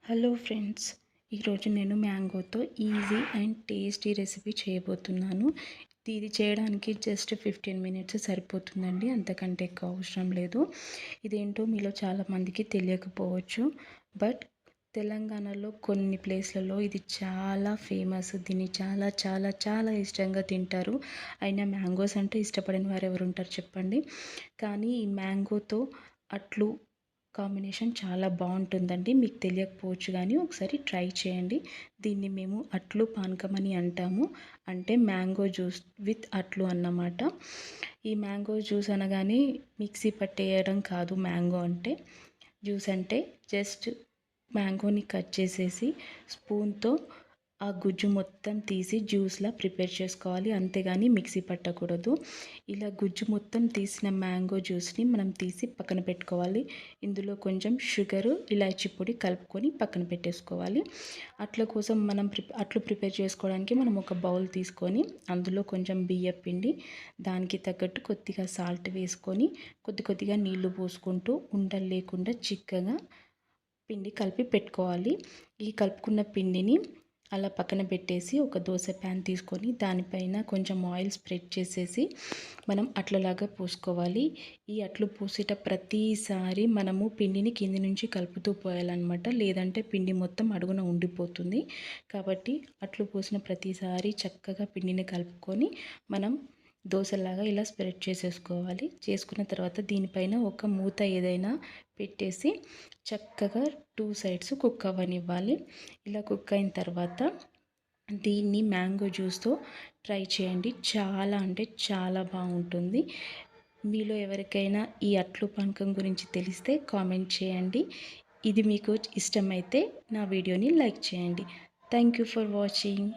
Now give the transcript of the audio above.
Hello friends, ఈరోజు నేను మ్యాంగోతో easy and tasty recipe చేయబోతున్నాను. ఇది చేయడానికి జస్ట్ 15 మినిట్స్ సరిపోతుందండి, అంతకంటే ఎక్కువ అవసరం లేదు. ఇదేంటో మీలో చాలామందికి తెలియకపోవచ్చు, బట్ తెలంగాణలో కొన్ని ప్లేస్లలో ఇది చాలా ఫేమస్. దీన్ని చాలా చాలా చాలా ఇష్టంగా తింటారు. అయినా మ్యాంగోస్ అంటే ఇష్టపడని వారు ఎవరు ఉంటారు చెప్పండి. కానీ ఈ మ్యాంగోతో అట్లు కాంబినేషన్ చాలా బాగుంటుందండి. మీకు తెలియకపోవచ్చు కానీ ఒకసారి ట్రై చేయండి. దీన్ని మేము అట్లు పానకం అని అంటాము. అంటే మ్యాంగో జ్యూస్ విత్ అట్లు అన్నమాట. ఈ మ్యాంగో జ్యూస్ అనగానే మిక్సీ పట్టేయడం కాదు. మ్యాంగో అంటే జ్యూస్ అంటే జస్ట్ మ్యాంగోని కట్ చేసేసి స్పూన్తో ఆ గుజ్జు మొత్తం తీసి జ్యూస్లా ప్రిపేర్ చేసుకోవాలి, అంతేగాని మిక్సీ పట్టకూడదు. ఇలా గుజ్జు మొత్తం తీసిన మ్యాంగో జ్యూస్ని మనం తీసి పక్కన పెట్టుకోవాలి. ఇందులో కొంచెం షుగరు, ఇలాచీ పొడి కలుపుకొని పక్కన పెట్టేసుకోవాలి. అట్ల కోసం అట్లు ప్రిపేర్ చేసుకోవడానికి మనం ఒక బౌల్ తీసుకొని అందులో కొంచెం బియ్యం పిండి, దానికి తగ్గట్టు కొద్దిగా సాల్ట్ వేసుకొని కొద్దిగా నీళ్లు పోసుకుంటూ ఉండలు లేకుండా చిక్కగా పిండి కలిపి పెట్టుకోవాలి. ఈ కలుపుకున్న పిండిని అలా పక్కన పెట్టేసి ఒక దోశ ప్యాన్ తీసుకొని దానిపైన కొంచెం ఆయిల్ స్ప్రెడ్ చేసేసి మనం అట్లలాగా పోసుకోవాలి. ఈ అట్లు పోసేట ప్రతిసారి మనము పిండిని కింది నుంచి కలుపుతూ పోయాలన్నమాట, లేదంటే పిండి మొత్తం అడుగున ఉండిపోతుంది. కాబట్టి అట్లు పోసిన ప్రతిసారి చక్కగా పిండిని కలుపుకొని మనం దోశలాగా ఇలా స్ప్రెడ్ చేసేసుకోవాలి. చేసుకున్న తర్వాత దీనిపైన ఒక మూత ఏదైనా పెట్టేసి చక్కగా 2 సైడ్స్ కుక్ అవ్వనివ్వాలి. ఇలా కుక్ అయిన తర్వాత దీన్ని మ్యాంగో జ్యూస్తో ట్రై చేయండి. చాలా అంటే చాలా బాగుంటుంది. మీలో ఎవరికైనా ఈ అట్లు పానకం గురించి తెలిస్తే కామెంట్ చేయండి. ఇది మీకు ఇష్టమైతే నా వీడియోని లైక్ చేయండి. Thank you for watching.